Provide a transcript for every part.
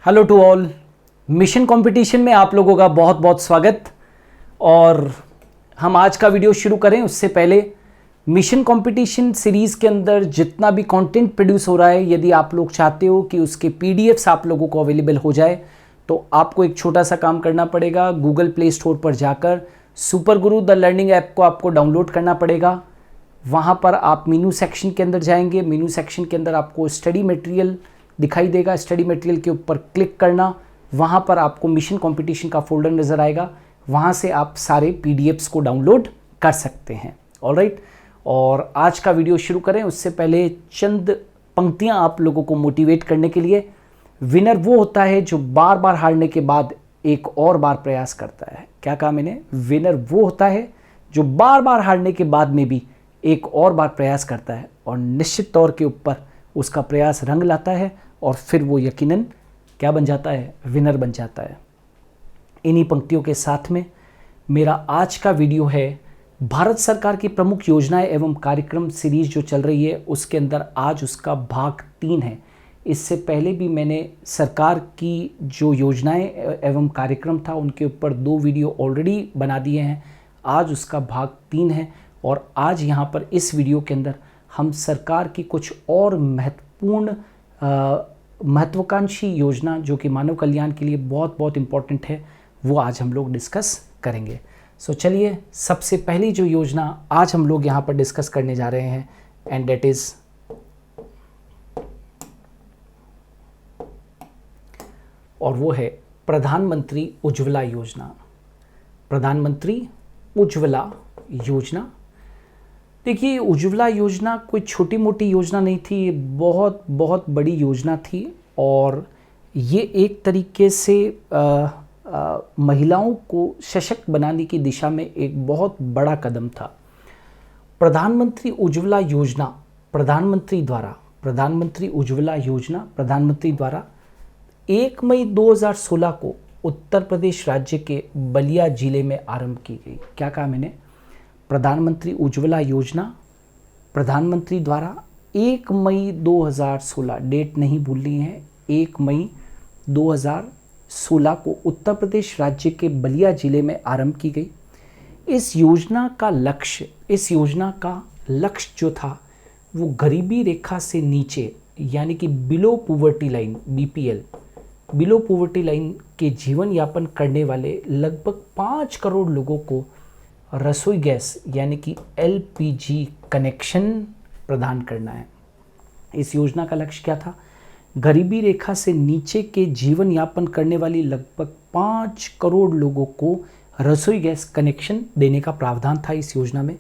Hello to all. Mission competition में आप लोगों का बहुत बहुत स्वागत। और हम आज का वीडियो शुरू करें उससे पहले मिशन कंपटीशन सीरीज़ के अंदर जितना भी कंटेंट प्रोड्यूस हो रहा है, यदि आप लोग चाहते हो कि उसके पीडीएफ्स आप लोगों को अवेलेबल हो जाए तो आपको एक छोटा सा काम करना पड़ेगा। गूगल प्ले स्टोर पर जाकर super Guru the learning app को आपको डाउनलोड करना पड़ेगा। वहाँ पर आप मेनू सेक्शन के अंदर जाएंगे। मेनू सेक्शन के अंदर आपको स्टडी मटेरियल दिखाई देगा। स्टडी मटेरियल के ऊपर क्लिक करना, वहाँ पर आपको मिशन कंपटीशन का फोल्डर नज़र आएगा। वहाँ से आप सारे पीडीएफ्स को डाउनलोड कर सकते हैं। ऑलराइट, और आज का वीडियो शुरू करें उससे पहले चंद पंक्तियाँ आप लोगों को मोटिवेट करने के लिए। विनर वो होता है जो बार बार हारने के बाद एक और बार प्रयास करता है। क्या कहा मैंने? विनर वो होता है जो बार बार हारने के बाद में भी एक और बार प्रयास करता है और निश्चित तौर के ऊपर उसका प्रयास रंग लाता है और फिर वो यकीनन क्या बन जाता है? विनर बन जाता है। इन्हीं पंक्तियों के साथ में मेरा आज का वीडियो है भारत सरकार की प्रमुख योजनाएं एवं कार्यक्रम सीरीज जो चल रही है उसके अंदर आज उसका भाग 3 है। इससे पहले भी मैंने सरकार की जो योजनाएं एवं कार्यक्रम था उनके ऊपर 2 वीडियो ऑलरेडी बना दिए हैं। आज उसका भाग 3 है और आज यहाँ पर इस वीडियो के अंदर हम सरकार की कुछ और महत्वपूर्ण महत्वाकांक्षी योजना जो कि मानव कल्याण के लिए बहुत बहुत इम्पोर्टेंट है वो आज हम लोग डिस्कस करेंगे। सो चलिए, सबसे पहली जो योजना आज हम लोग यहाँ पर डिस्कस करने जा रहे हैं एंड डेट इज़ और वो है प्रधानमंत्री उज्ज्वला योजना। प्रधानमंत्री उज्ज्वला योजना। देखिए, उज्ज्वला योजना कोई छोटी मोटी योजना नहीं थी, ये बहुत बहुत बड़ी योजना थी और ये एक तरीके से महिलाओं को सशक्त बनाने की दिशा में एक बहुत बड़ा कदम था। प्रधानमंत्री उज्ज्वला योजना प्रधानमंत्री उज्ज्वला योजना प्रधानमंत्री द्वारा 1 मई 2016 को उत्तर प्रदेश राज्य के बलिया जिले में आरंभ की गई। क्या कहा मैंने? प्रधानमंत्री उज्ज्वला योजना प्रधानमंत्री द्वारा 1 मई 2016, डेट नहीं भूलनी है, 1 मई 2016 को उत्तर प्रदेश राज्य के बलिया जिले में आरंभ की गई। इस योजना का लक्ष्य जो था वो गरीबी रेखा से नीचे यानी कि below poverty line BPL below poverty line के जीवन यापन करने वाले लगभग 5 करोड़ लोगों को रसोई गैस यानी कि एलपीजी कनेक्शन प्रदान करना है। इस योजना का लक्ष्य क्या था? गरीबी रेखा से नीचे के जीवन यापन करने वाली लगभग 5 करोड़ लोगों को रसोई गैस कनेक्शन देने का प्रावधान था इस योजना में।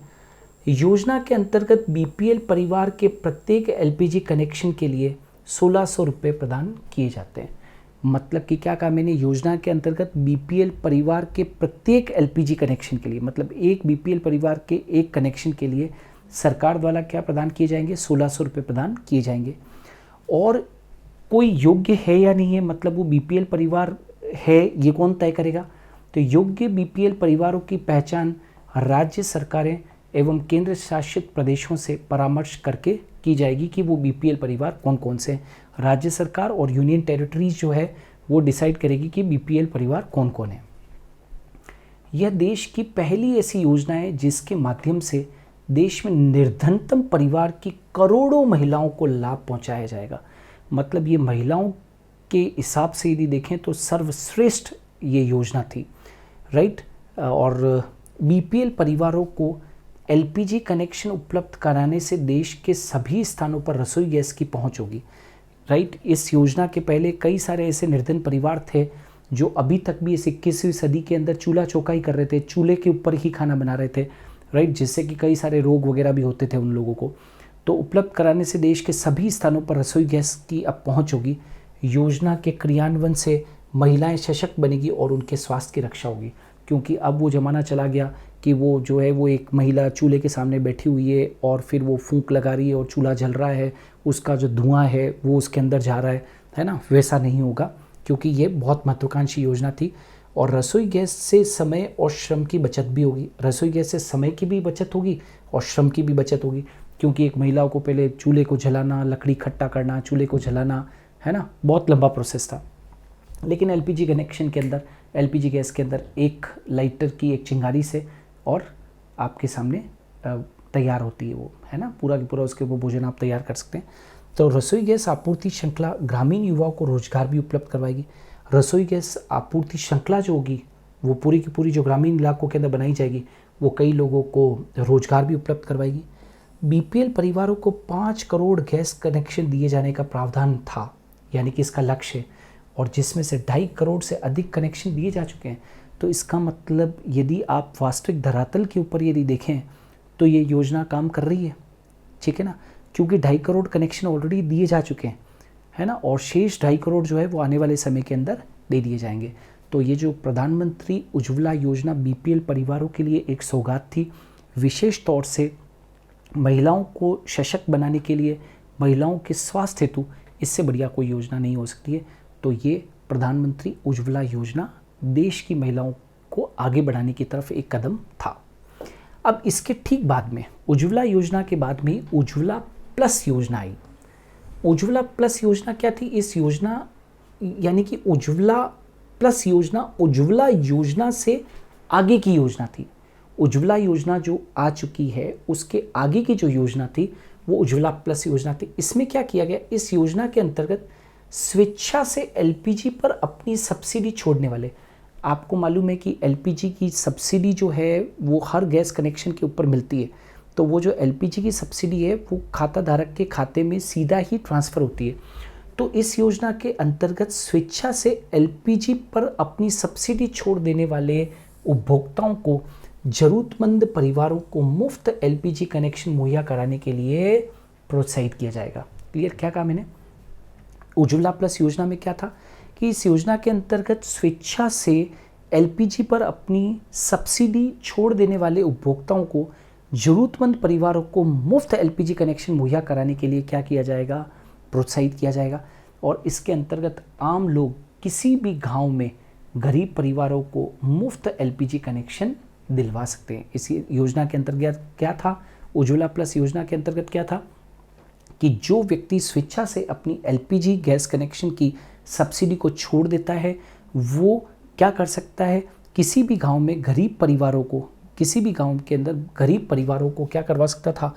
योजना के अंतर्गत बीपीएल परिवार के प्रत्येक एलपीजी कनेक्शन के लिए 1600 रुपये प्रदान किए जाते हैं। मतलब कि क्या कहा मैंने? योजना के अंतर्गत बीपीएल परिवार के प्रत्येक एलपीजी कनेक्शन के लिए, मतलब एक बीपीएल परिवार के एक कनेक्शन के लिए सरकार द्वारा क्या प्रदान किए जाएंगे? 1600 रुपये प्रदान किए जाएंगे। और कोई योग्य है या नहीं है, मतलब वो बीपीएल परिवार है, ये कौन तय करेगा? तो योग्य बीपीएल परिवारों की पहचान राज्य सरकारें एवं केंद्र शासित प्रदेशों से परामर्श करके की जाएगी कि वो बीपीएल परिवार कौन कौन से हैं। राज्य सरकार और यूनियन टेरिटरीज जो है वो डिसाइड करेगी कि बीपीएल परिवार कौन कौन है। यह देश की पहली ऐसी योजना है जिसके माध्यम से देश में निर्धनतम परिवार की करोड़ों महिलाओं को लाभ पहुंचाया जाएगा। मतलब ये महिलाओं के हिसाब से यदि देखें तो सर्वश्रेष्ठ ये योजना थी, राइट। और बीपीएल परिवारों को एलपीजी कनेक्शन उपलब्ध कराने से देश के सभी स्थानों पर रसोई गैस की पहुंच होगी, राइट। इस योजना के पहले कई सारे ऐसे निर्धन परिवार थे जो अभी तक भी इस 21वीं सदी के अंदर चूल्हा चौका ही कर रहे थे, चूल्हे के ऊपर ही खाना बना रहे थे, राइट, जिससे कि कई सारे रोग वगैरह भी होते थे उन लोगों को। तो उपलब्ध कराने से देश के सभी स्थानों पर रसोई गैस की अब पहुँच होगी। योजना के क्रियान्वयन से महिलाएँ सशक्त बनेगी और उनके स्वास्थ्य की रक्षा होगी, क्योंकि अब वो ज़माना चला गया कि वो जो है वो एक महिला चूल्हे के सामने बैठी हुई है और फिर वो फूंक लगा रही है और चूल्हा जल रहा है, उसका जो धुआं है वो उसके अंदर जा रहा है ना। वैसा नहीं होगा, क्योंकि ये बहुत महत्वाकांक्षी योजना थी। और रसोई गैस से समय और श्रम की बचत भी होगी। रसोई गैस से समय की भी बचत होगी और श्रम की भी बचत होगी, क्योंकि एक महिला को पहले चूल्हे को जलाना, लकड़ी इकट्ठा करना, चूल्हे को जलाना, है ना, बहुत लंबा प्रोसेस था। लेकिन एलपीजी कनेक्शन के अंदर, एलपीजी गैस के अंदर एक लाइटर की एक चिंगारी से और आपके सामने तैयार होती है वो, है ना, पूरा की पूरा उसके ऊपर भोजन आप तैयार कर सकते हैं। तो रसोई गैस आपूर्ति श्रृंखला ग्रामीण युवाओं को रोजगार भी उपलब्ध करवाएगी। रसोई गैस आपूर्ति श्रृंखला जो होगी वो पूरी की पूरी जो ग्रामीण इलाकों के अंदर बनाई जाएगी वो कई लोगों को रोजगार भी उपलब्ध करवाएगी। बीपीएल परिवारों को 5 करोड़ गैस कनेक्शन दिए जाने का प्रावधान था, यानी कि इसका लक्ष्य है, और जिसमें से 2.5 करोड़ से अधिक कनेक्शन दिए जा चुके हैं। तो इसका मतलब यदि आप वास्तविक धरातल के ऊपर यदि देखें तो ये योजना काम कर रही है, ठीक है ना, क्योंकि 2.5 करोड़ कनेक्शन ऑलरेडी दिए जा चुके हैं, है ना, और शेष 2.5 करोड़ जो है वो आने वाले समय के अंदर दे दिए जाएंगे। तो ये जो प्रधानमंत्री उज्ज्वला योजना बीपीएल परिवारों के लिए एक सौगात थी, विशेष तौर से महिलाओं को सशक्त बनाने के लिए, महिलाओं के स्वास्थ्य हेतु इससे बढ़िया कोई योजना नहीं हो सकती है। तो ये प्रधानमंत्री उज्ज्वला योजना देश की महिलाओं को आगे बढ़ाने की तरफ एक कदम था। अब इसके ठीक बाद में, उज्ज्वला योजना के बाद में उज्ज्वला प्लस योजना आई। उज्ज्वला प्लस योजना क्या थी? इस योजना यानी कि उज्ज्वला प्लस योजना उज्ज्वला योजना से आगे की योजना थी। उज्ज्वला योजना जो आ चुकी है उसके आगे की जो योजना थी वो उज्ज्वला प्लस योजना थी। इसमें क्या किया गया? इस योजना के अंतर्गत स्वेच्छा से एलपीजी पर अपनी सब्सिडी छोड़ने वाले, आपको मालूम है कि एलपीजी की सब्सिडी जो है वो हर गैस कनेक्शन के ऊपर मिलती है, तो वो जो एलपीजी की सब्सिडी है वो खाता धारक के खाते में सीधा ही ट्रांसफ़र होती है। तो इस योजना के अंतर्गत स्वेच्छा से एलपीजी पर अपनी सब्सिडी छोड़ देने वाले उपभोक्ताओं को जरूरतमंद परिवारों को मुफ्त एलपीजी कनेक्शन मुहैया कराने के लिए प्रोत्साहित किया जाएगा। क्लियर? क्या कहा मैंने? उज्ज्वला प्लस योजना में क्या था कि इस योजना के अंतर्गत स्वेच्छा से एलपीजी पर अपनी सब्सिडी छोड़ देने वाले उपभोक्ताओं को जरूरतमंद परिवारों को मुफ्त एलपीजी कनेक्शन मुहैया कराने के लिए क्या किया जाएगा? प्रोत्साहित किया जाएगा। और इसके अंतर्गत आम लोग किसी भी गांव में गरीब परिवारों को मुफ्त एलपीजी कनेक्शन दिलवा सकते हैं। इस योजना के अंतर्गत क्या था? उज्ज्वला प्लस योजना के अंतर्गत क्या था कि जो व्यक्ति स्वेच्छा से अपनी एलपीजी गैस कनेक्शन की सब्सिडी को छोड़ देता है वो क्या कर सकता है? किसी भी गांव में गरीब परिवारों को, किसी भी गांव के अंदर गरीब परिवारों को क्या करवा सकता था?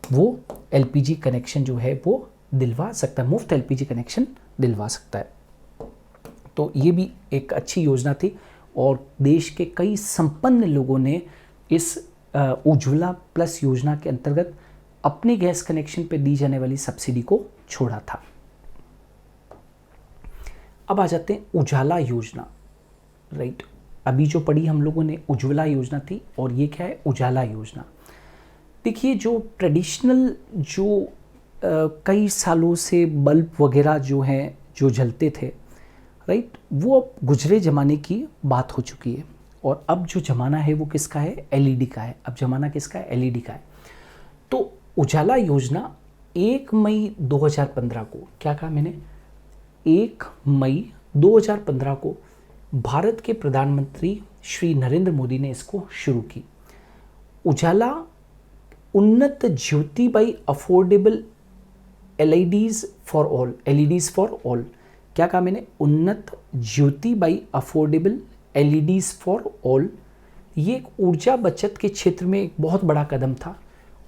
वो एलपीजी कनेक्शन जो है वो दिलवा सकता है, मुफ्त एलपीजी कनेक्शन दिलवा सकता है। तो ये भी एक अच्छी योजना थी और देश के कई संपन्न लोगों ने इस उज्ज्वला प्लस योजना के अंतर्गत अपने गैस कनेक्शन पे दी जाने वाली सब्सिडी को छोड़ा था। अब आ जाते हैं उजाला योजना। राइट, अभी जो पढ़ी हम लोगों ने उज्ज्वला योजना थी और ये क्या है? उजाला योजना। देखिए, जो ट्रेडिशनल जो कई सालों से बल्ब वगैरह जो हैं जो जलते थे, राइट, वो अब गुजरे ज़माने की बात हो चुकी है और अब जो ज़माना है वो किसका है? एलईडी का है। अब ज़माना किसका है? एलईडी का है। तो उजाला योजना 1 मई 2015 को, क्या कहा मैंने? 1 मई 2015 को भारत के प्रधानमंत्री श्री नरेंद्र मोदी ने इसको शुरू की। उजाला उन्नत Jyotibai affordable LEDs for all, LEDs for all. क्या कहा मैंने? उन्नत Jyotibai affordable LEDs for all. ये एक ऊर्जा बचत के क्षेत्र में एक बहुत बड़ा कदम था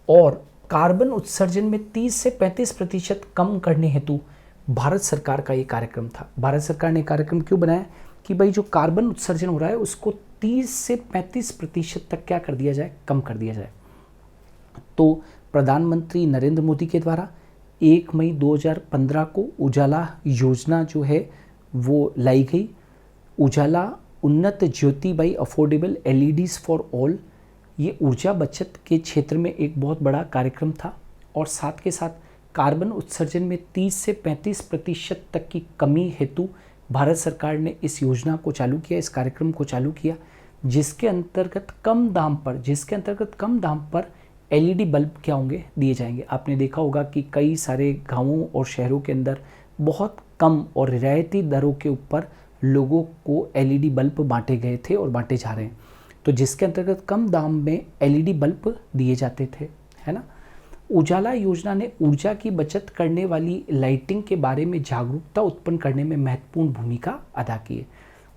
और कार्बन उत्सर्जन में 30 से 35% कम करने हेतु भारत सरकार का ये कार्यक्रम था। भारत सरकार ने कार्यक्रम क्यों बनाया कि भाई जो कार्बन उत्सर्जन हो रहा है उसको 30 से 35% तक क्या कर दिया जाए? कम कर दिया जाए। तो प्रधानमंत्री नरेंद्र मोदी के द्वारा 1 मई 2015 को उजाला योजना जो है वो लाई गई। उजाला उन्नत Jyotibai affordable LEDs for all, ये ऊर्जा बचत के क्षेत्र में एक बहुत बड़ा कार्यक्रम था और साथ के साथ कार्बन उत्सर्जन में 30 से 35% तक की कमी हेतु भारत सरकार ने इस योजना को चालू किया, इस कार्यक्रम को चालू किया, जिसके अंतर्गत कम दाम पर एलईडी बल्ब क्या होंगे? दिए जाएंगे। आपने देखा होगा कि कई सारे गांवों और शहरों के अंदर बहुत कम और रियायती दरों के ऊपर लोगों को एलईडी बल्ब बांटे गए थे और बांटे जा रहे हैं, तो जिसके अंतर्गत कम दाम में एलईडी बल्ब दिए जाते थे, है ना। उजाला योजना ने ऊर्जा की बचत करने वाली लाइटिंग के बारे में जागरूकता उत्पन्न करने में महत्वपूर्ण भूमिका अदा की है।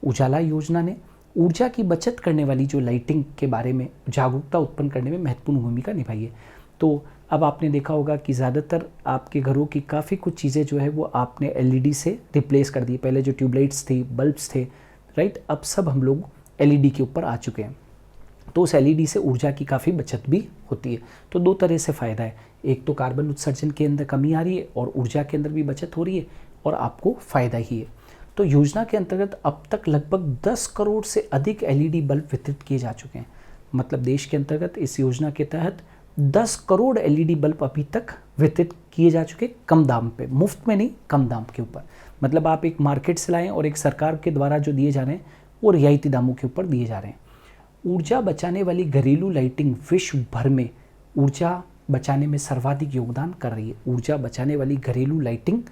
उजाला योजना ने ऊर्जा की बचत करने वाली जो लाइटिंग के बारे में जागरूकता उत्पन्न करने में महत्वपूर्ण भूमिका निभाई है। तो अब आपने देखा होगा कि ज़्यादातर आपके घरों की काफ़ी कुछ चीज़ें जो है वो आपने एलईडी से रिप्लेस कर दी। पहले जो ट्यूबलाइट्स थी, बल्ब्स थे, राइट, अब सब हम लोग एलईडी के ऊपर आ चुके हैं। तो उस एलईडी से ऊर्जा की काफ़ी बचत भी होती है। तो दो तरह से फ़ायदा है, एक तो कार्बन उत्सर्जन के अंदर कमी आ रही है और ऊर्जा के अंदर भी बचत हो रही है और आपको फ़ायदा ही है। तो योजना के अंतर्गत अब तक लगभग 10 करोड़ से अधिक एलईडी बल्ब वितरित किए जा चुके हैं। मतलब देश के अंतर्गत इस योजना के तहत 10 करोड़ एलईडी बल्ब अभी तक वितरित किए जा चुके, कम दाम पे, मुफ्त में नहीं, कम दाम के ऊपर। मतलब आप एक मार्केट से लाएं और एक सरकार के द्वारा जो दिए जा रहे हैं वो रियायती दामों के ऊपर दिए जा रहे हैं। ऊर्जा बचाने वाली घरेलू लाइटिंग विश्व भर में ऊर्जा बचाने में सर्वाधिक योगदान कर रही है। ऊर्जा बचाने वाली घरेलू लाइटिंग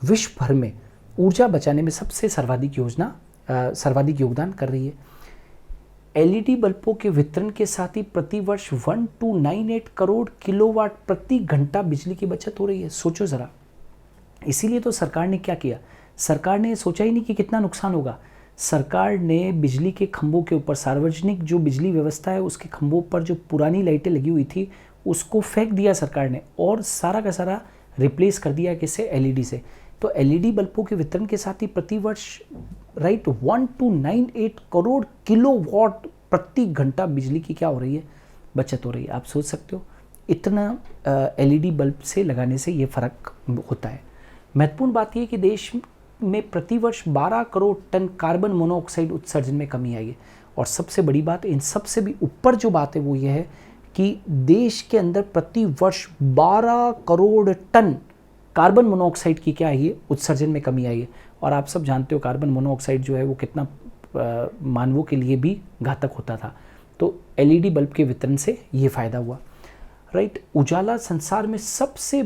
विश्व भर में ऊर्जा बचाने में सबसे सर्वाधिक योगदान कर रही है। एलईडी बल्बों के वितरण के साथ ही प्रति वर्ष 1298 करोड़ किलोवाट प्रति घंटा बिजली की बचत हो रही है। सोचो ज़रा, इसीलिए तो सरकार ने क्या किया, सरकार ने सोचा ही नहीं कि कितना नुकसान होगा। सरकार ने बिजली के खंभों के ऊपर, सार्वजनिक जो बिजली व्यवस्था है उसके खंभों पर जो पुरानी लाइटें लगी हुई थी उसको फेंक दिया सरकार ने और सारा का सारा रिप्लेस कर दिया किससे, एलईडी से। तो एलईडी बल्बों के वितरण के साथ ही प्रति वर्ष 1298 करोड़ किलोवाट प्रति घंटा बिजली की क्या हो रही है, बचत हो रही है। आप सोच सकते हो इतना एलईडी बल्ब से लगाने से ये फ़र्क होता है। महत्वपूर्ण बात यह कि देश में प्रति वर्ष 12 करोड़ टन कार्बन मोनोऑक्साइड उत्सर्जन में कमी आई है। और सबसे बड़ी बात, इन सबसे भी ऊपर जो बात है वो ये है कि देश के अंदर प्रति वर्ष 12 करोड़ टन कार्बन मोनोऑक्साइड की क्या आई है, उत्सर्जन में कमी आई है। और आप सब जानते हो कार्बन मोनोऑक्साइड जो है वो कितना मानवों के लिए भी घातक होता था। तो एलईडी बल्ब के वितरण से ये फ़ायदा हुआ, राइट। उजाला संसार में सबसे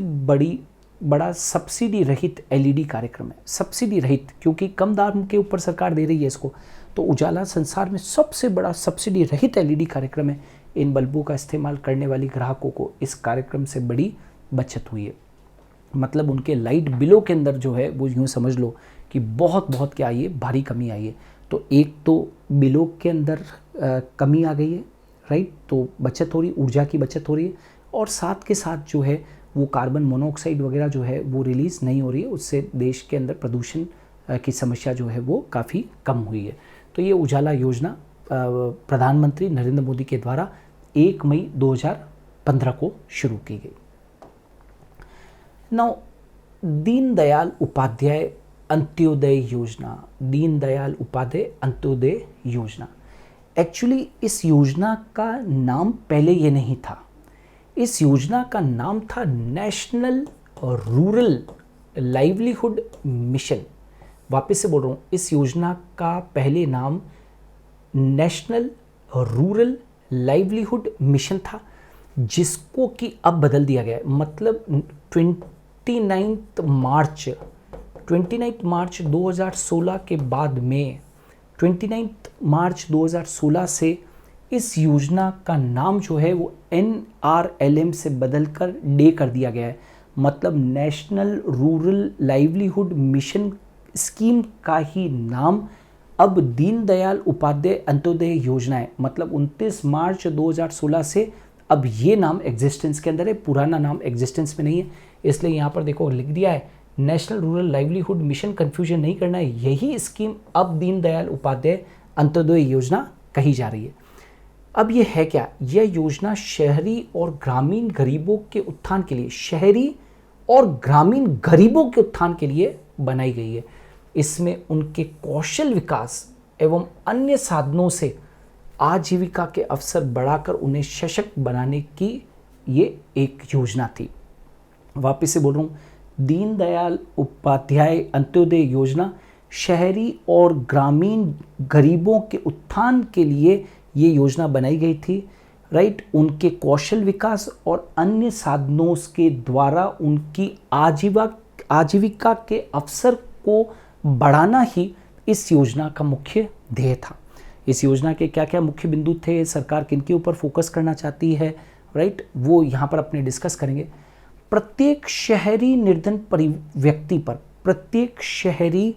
बड़ा सब्सिडी रहित एलईडी कार्यक्रम है। सब्सिडी रहित क्योंकि कम दाम के ऊपर सरकार दे रही है इसको, तो उजाला संसार में सबसे बड़ा सब्सिडी रहित एलईडी कार्यक्रम है। इन बल्बों का इस्तेमाल करने वाली ग्राहकों को इस कार्यक्रम से बड़ी बचत हुई है। मतलब उनके लाइट बिलों के अंदर जो है वो यूँ समझ लो कि बहुत क्या आई है, भारी कमी आई है। तो एक तो बिलों के अंदर कमी आ गई है, राइट, तो बचत हो रही, ऊर्जा की बचत हो रही है और साथ के साथ जो है वो कार्बन मोनोऑक्साइड वगैरह जो है वो रिलीज़ नहीं हो रही है। उससे देश के अंदर प्रदूषण की समस्या जो है वो काफ़ी कम हुई है। तो ये उजाला योजना प्रधानमंत्री नरेंद्र मोदी के द्वारा 1 मई 2015 को शुरू की गई। नाउ दीनदयाल उपाध्याय अंत्योदय योजना, दीनदयाल उपाध्याय अंत्योदय योजना, एक्चुअली इस योजना का नाम पहले ये नहीं था। इस योजना का नाम था नेशनल रूरल लाइवलीहुड मिशन। वापस से बोल रहा हूँ, इस योजना का पहले नाम नेशनल रूरल लाइवलीहुड मिशन था, जिसको कि अब बदल दिया गया है। मतलब 29 मार्च 2016 के बाद में 29 मार्च 2016 से इस योजना का नाम जो है वो NRLM से बदलकर डे कर दिया गया है। मतलब national rural livelihood mission scheme का ही नाम अब दीनदयाल उपाध्याय अंत्योदय योजना है। मतलब 29 मार्च 2016 से अब ये नाम एग्जिस्टेंस के अंदर है, पुराना नाम एग्जिस्टेंस में नहीं है। इसलिए यहाँ पर देखो लिख दिया है national rural livelihood mission, confusion नहीं करना है। यही स्कीम अब दीनदयाल उपाध्याय अंत्योदय योजना कही जा रही है। अब ये है क्या, यह योजना शहरी और ग्रामीण गरीबों के उत्थान के लिए, शहरी और ग्रामीण गरीबों के उत्थान के लिए बनाई गई है। इसमें उनके कौशल विकास एवं अन्य साधनों से आजीविका के अवसर बढ़ाकर उन्हें सशक्त बनाने की ये एक योजना थी। वापस से बोल रहा हूँ, दीनदयाल उपाध्याय अंत्योदय योजना शहरी और ग्रामीण गरीबों के उत्थान के लिए ये योजना बनाई गई थी, राइट। उनके कौशल विकास और अन्य साधनों के द्वारा उनकी आजीविका के अवसर को बढ़ाना ही इस योजना का मुख्य ध्येय था। इस योजना के क्या क्या मुख्य बिंदु थे, सरकार किन के ऊपर फोकस करना चाहती है, राइट, वो यहाँ पर अपने डिस्कस करेंगे। प्रत्येक शहरी निर्धन व्यक्ति पर, प्रत्येक शहरी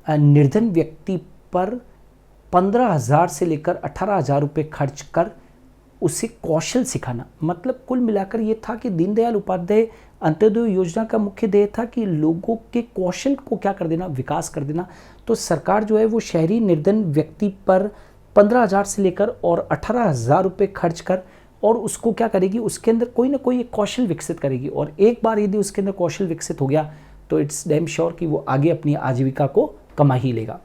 निर्धन व्यक्ति पर 15,000 से लेकर 18,000 रुपये खर्च कर उसे कौशल सिखाना। मतलब कुल मिलाकर ये था कि दीनदयाल उपाध्याय अंत्योदय योजना का मुख्य ध्येय था कि लोगों के कौशल को क्या कर देना, विकास कर देना। तो सरकार जो है वो शहरी निर्धन व्यक्ति पर 15,000 से लेकर और 18,000 रुपये खर्च कर और उसको क्या करेगी, उसके अंदर कोई ना कोई एक कौशल विकसित करेगी। और एक बार यदि उसके अंदर कौशल विकसित हो गया तो इट्स डैम श्योर कि वो आगे अपनी आजीविका को कमा ही लेगा।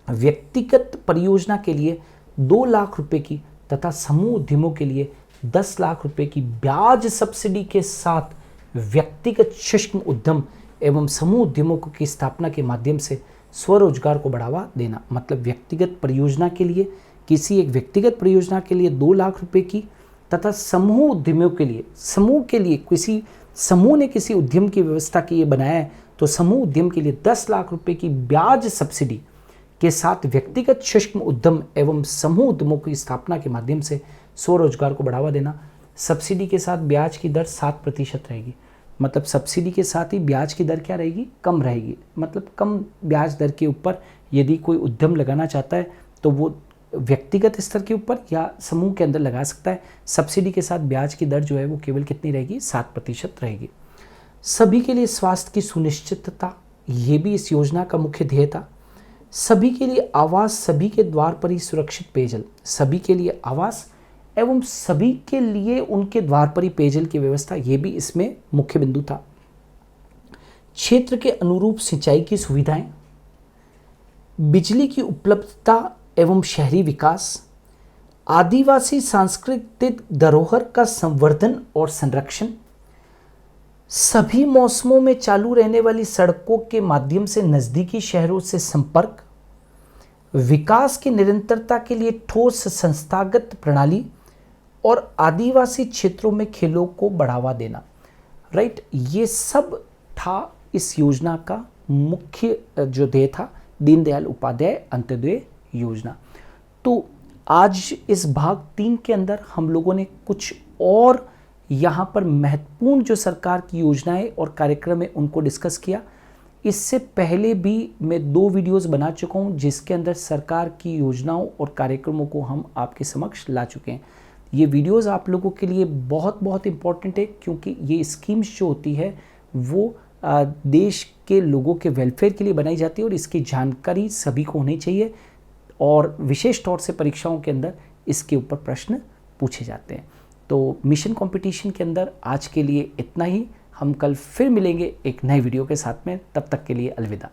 व्यक्तिगत परियोजना के लिए 2 लाख रुपए की तथा समूह उद्यमों के लिए 10 लाख रुपए की ब्याज सब्सिडी के साथ व्यक्तिगत सूक्ष्म उद्यम एवं समूह उद्यमों की स्थापना के माध्यम से स्वरोजगार को बढ़ावा देना। मतलब व्यक्तिगत परियोजना के लिए, किसी एक व्यक्तिगत परियोजना के लिए 2 लाख रुपए की तथा समूह उद्यमियों के लिए, समूह के लिए किसी समूह ने किसी उद्यम की व्यवस्था की ये बनाया है तो समूह उद्यम के लिए 10 लाख रुपए की ब्याज सब्सिडी के साथ व्यक्तिगत सूक्ष्म उद्यम एवं समूह उद्यमों की स्थापना के माध्यम से स्वरोजगार को बढ़ावा देना। सब्सिडी के साथ ब्याज की दर 7% रहेगी। मतलब सब्सिडी के साथ ही ब्याज की दर क्या रहेगी, कम रहेगी। मतलब कम ब्याज दर के ऊपर यदि कोई उद्यम लगाना चाहता है तो वो व्यक्तिगत स्तर के ऊपर या समूह के अंदर लगा सकता है। सब्सिडी के साथ ब्याज की दर जो है वो केवल कितनी रहेगी, 7% रहेगी। सभी के लिए स्वास्थ्य की सुनिश्चितता, ये भी इस योजना का मुख्य ध्येय था। सभी के लिए आवास, सभी के द्वार पर ही सुरक्षित पेयजल, सभी के लिए आवास एवं सभी के लिए उनके द्वार पर ही पेयजल की व्यवस्था, ये भी इसमें मुख्य बिंदु था। क्षेत्र के अनुरूप सिंचाई की सुविधाएं, बिजली की उपलब्धता एवं शहरी विकास, आदिवासी सांस्कृतिक धरोहर का संवर्धन और संरक्षण, सभी मौसमों में चालू रहने वाली सड़कों के माध्यम से नजदीकी शहरों से संपर्क, विकास की निरंतरता के लिए ठोस संस्थागत प्रणाली और आदिवासी क्षेत्रों में खेलों को बढ़ावा देना। राइट, ये सब था इस योजना का मुख्य जो ध्येय था, दीनदयाल उपाध्याय अंत्योदय योजना। तो आज इस भाग 3 के अंदर हम लोगों ने कुछ और यहाँ पर महत्वपूर्ण जो सरकार की योजनाएं और कार्यक्रम है उनको डिस्कस किया। इससे पहले भी मैं 2 वीडियोस बना चुका हूँ जिसके अंदर सरकार की योजनाओं और कार्यक्रमों को हम आपके समक्ष ला चुके हैं। ये वीडियोस आप लोगों के लिए बहुत इम्पॉर्टेंट है क्योंकि ये स्कीम्स जो होती है वो देश के लोगों के वेलफेयर के लिए बनाई जाती है और इसकी जानकारी सभी को होनी चाहिए और विशेष तौर से परीक्षाओं के अंदर इसके ऊपर प्रश्न पूछे जाते हैं। तो मिशन कंपटीशन के अंदर आज के लिए इतना ही। हम कल फिर मिलेंगे एक नए वीडियो के साथ में। तब तक के लिए अलविदा।